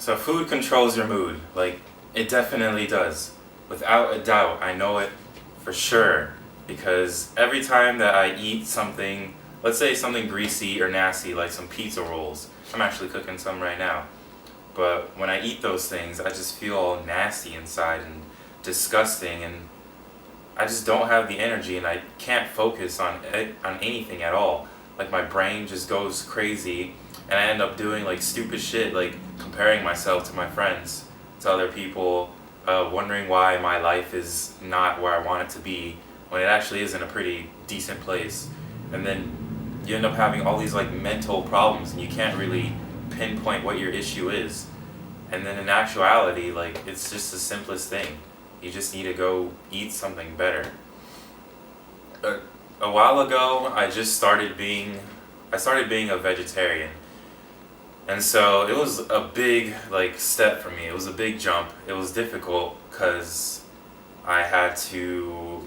So food controls your mood. Like, it definitely does. Without a doubt, I know it for sure. Because every time that I eat something, let's say something greasy or nasty, like some pizza rolls, I'm actually cooking some right now. But when I eat those things, I just feel all nasty inside and disgusting, and I just don't have the energy, and I can't focus on anything at all. Like my brain just goes crazy, and I end up doing like stupid shit, like comparing myself to my friends, to other people, wondering why my life is not where I want it to be when it actually is in a pretty decent place. And then you end up having all these like mental problems, and you can't really pinpoint what your issue is. And then in actuality, like, it's just the simplest thing. You just need to go eat something better. A while ago, I started being a vegetarian. And so it was a big like step for me. It was a big jump. It was difficult because I had to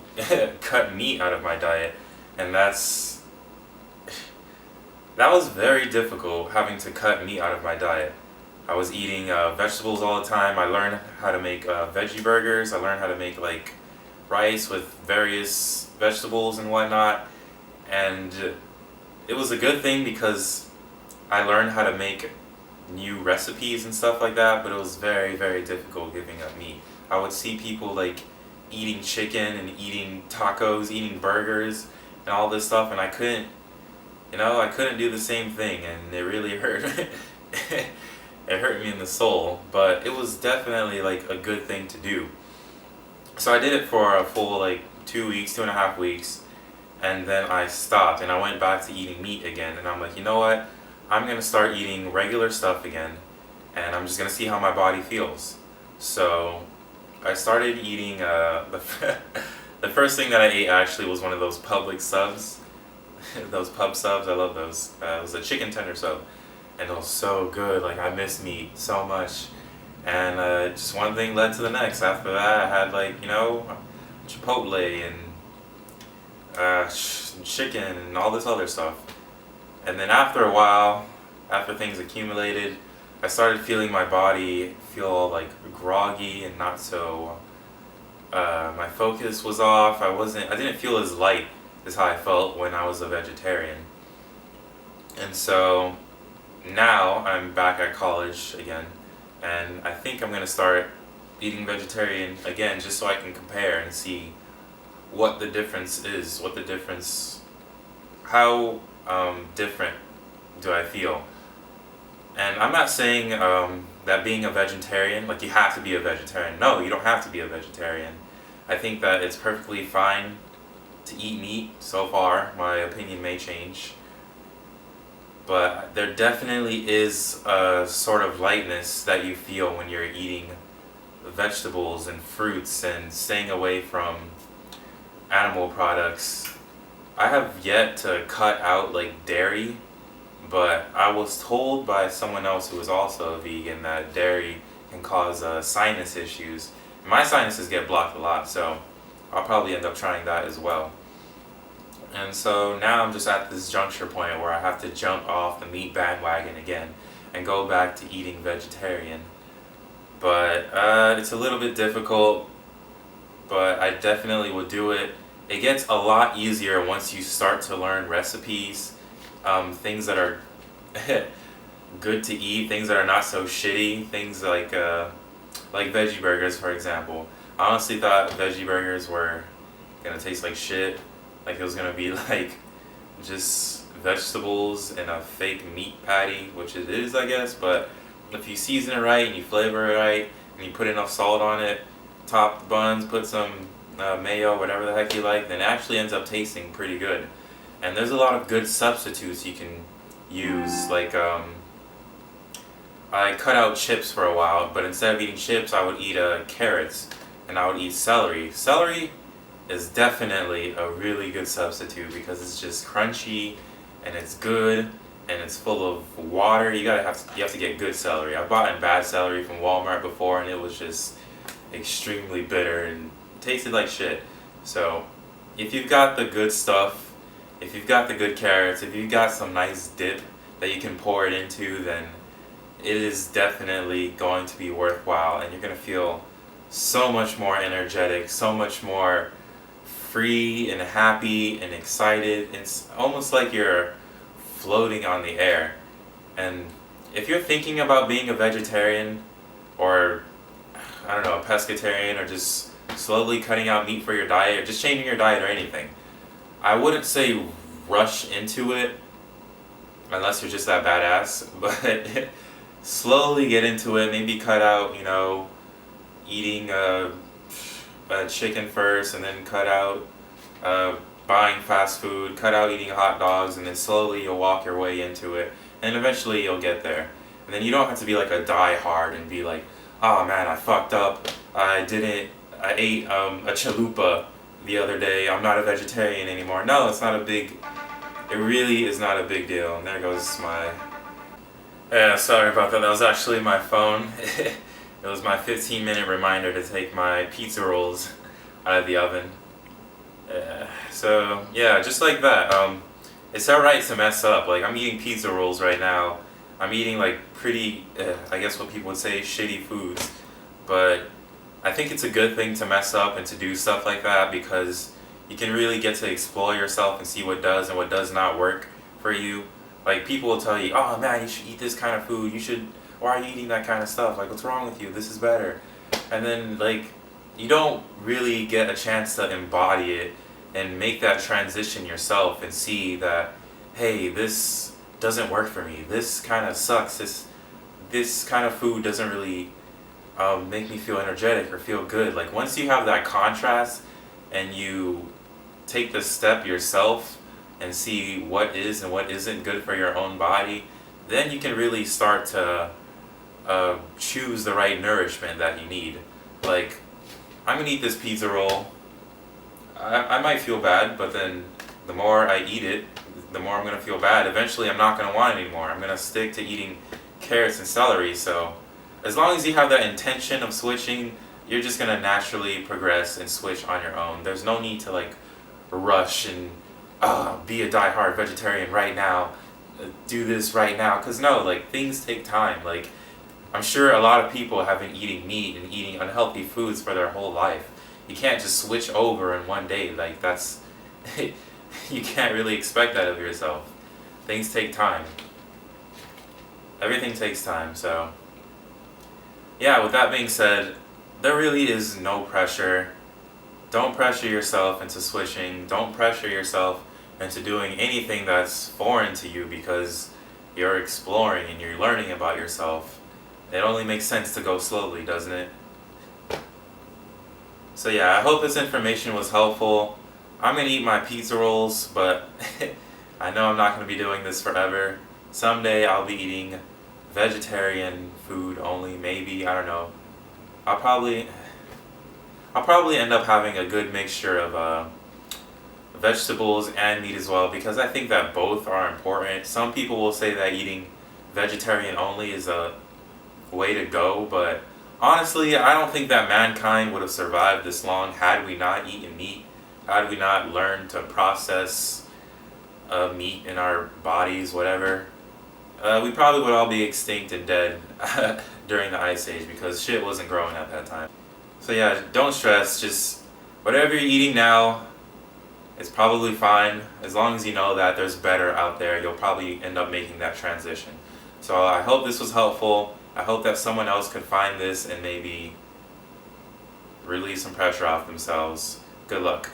cut meat out of my diet, and that was very difficult, having to cut meat out of my diet. I was eating vegetables all the time. I learned how to make veggie burgers. I learned how to make like rice with various vegetables and whatnot. And it was a good thing because I learned how to make new recipes and stuff like that, but it was very, very difficult giving up meat. I would see people like eating chicken and eating tacos, eating burgers and all this stuff, and I couldn't do the same thing, and it really hurt. It hurt me in the soul, but it was definitely like a good thing to do. So I did it for a full like 2 weeks, 2.5 weeks, and then I stopped and I went back to eating meat again. And I'm like, you know what? I'm gonna start eating regular stuff again, and I'm just gonna see how my body feels. So I started eating the first thing that I ate actually was one of those public subs, those pub subs. I love those. It was a chicken tender sub, and it was so good. Like, I miss meat so much, and just one thing led to the next. After that, I had like Chipotle and chicken and all this other stuff. And then after a while, after things accumulated, I started feeling my body feel like groggy and not so. My focus was off. I didn't feel as light as how I felt when I was a vegetarian. And so now I'm back at college again, and I think I'm gonna start eating vegetarian again, just so I can compare and see what the difference is, how different do I feel. And I'm not saying that being a vegetarian, like, you have to be a vegetarian. No, you don't have to be a vegetarian. I think that it's perfectly fine to eat meat so far. My opinion may change. But there definitely is a sort of lightness that you feel when you're eating vegetables and fruits and staying away from animal products. I have yet to cut out like dairy, but I was told by someone else who was also a vegan that dairy can cause sinus issues. My sinuses get blocked a lot, so I'll probably end up trying that as well. And so now I'm just at this juncture point where I have to jump off the meat bandwagon again and go back to eating vegetarian. But it's a little bit difficult, but I definitely will do it. It gets a lot easier once you start to learn recipes, things that are good to eat, things that are not so shitty, things like veggie burgers, for example. I honestly thought veggie burgers were gonna taste like shit. Like, it was gonna be like just vegetables and a fake meat patty, which it is, I guess. But if you season it right and you flavor it right and you put enough salt on it, top the buns, put some mayo, whatever the heck you like, then it actually ends up tasting pretty good. And there's a lot of good substitutes you can use. Like, I cut out chips for a while, but instead of eating chips, I would eat carrots, and I would eat celery. Celery is definitely a really good substitute because it's just crunchy and it's good and it's full of water. You have to get good celery. I bought in bad celery from Walmart before, and it was just extremely bitter and tasted like shit. So if you've got the good stuff, if you've got the good carrots, if you've got some nice dip that you can pour it into, then it is definitely going to be worthwhile, and you're going to feel so much more energetic, so much more free and happy and excited. It's almost like you're floating on the air. And if you're thinking about being a vegetarian, or I don't know, a pescatarian, or just slowly cutting out meat for your diet, or just changing your diet or anything, I wouldn't say rush into it unless you're just that badass, but slowly get into it. Maybe cut out, eating a chicken first, and then cut out buying fast food, cut out eating hot dogs, and then slowly you'll walk your way into it, and eventually you'll get there. And then you don't have to be like a die-hard and be like, oh man, I fucked up, I ate a chalupa the other day, I'm not a vegetarian anymore. No, it really is not a big deal. And there goes my, yeah, sorry about that, that was actually my phone. It was my 15-minute reminder to take my pizza rolls out of the oven. So yeah, just like that. It's alright to mess up. Like, I'm eating pizza rolls right now. I'm eating like pretty, I guess what people would say, shitty foods. But I think it's a good thing to mess up and to do stuff like that, because you can really get to explore yourself and see what does and what does not work for you. Like, people will tell you, oh man, you should eat this kind of food. Why are you eating that kind of stuff? Like, what's wrong with you? This is better. And then, like, you don't really get a chance to embody it and make that transition yourself and see that, hey, this doesn't work for me. This kind of sucks. This kind of food doesn't really make me feel energetic or feel good. Like, once you have that contrast and you take the step yourself and see what is and what isn't good for your own body, then you can really start to choose the right nourishment that you need. Like, I'm gonna eat this pizza roll. I might feel bad, but then the more I eat it, the more I'm gonna feel bad. Eventually, I'm not gonna want it anymore. I'm gonna stick to eating carrots and celery. So, as long as you have that intention of switching, you're just gonna naturally progress and switch on your own. There's no need to like rush and be a die-hard vegetarian right now. Do this right now, because no, like, things take time. Like, I'm sure a lot of people have been eating meat and eating unhealthy foods for their whole life. You can't just switch over in one day. Like, that's you can't really expect that of yourself. Things take time. Everything takes time. So yeah, with that being said, there really is no pressure. Don't pressure yourself into switching. Don't pressure yourself into doing anything that's foreign to you, because you're exploring and you're learning about yourself. It only makes sense to go slowly, doesn't it? So yeah, I hope this information was helpful. I'm gonna eat my pizza rolls, but I know I'm not gonna be doing this forever. Someday I'll be eating vegetarian food only, maybe, I don't know. I'll probably end up having a good mixture of vegetables and meat as well, because I think that both are important. Some people will say that eating vegetarian only is a way to go, but honestly, I don't think that mankind would have survived this long had we not eaten meat, had we not learned to process meat in our bodies, whatever. We probably would all be extinct and dead during the Ice Age, because shit wasn't growing at that time. So yeah, don't stress, just whatever you're eating now, it's probably fine. As long as you know that there's better out there, you'll probably end up making that transition. So I hope this was helpful. I hope that someone else could find this and maybe relieve some pressure off themselves. Good luck.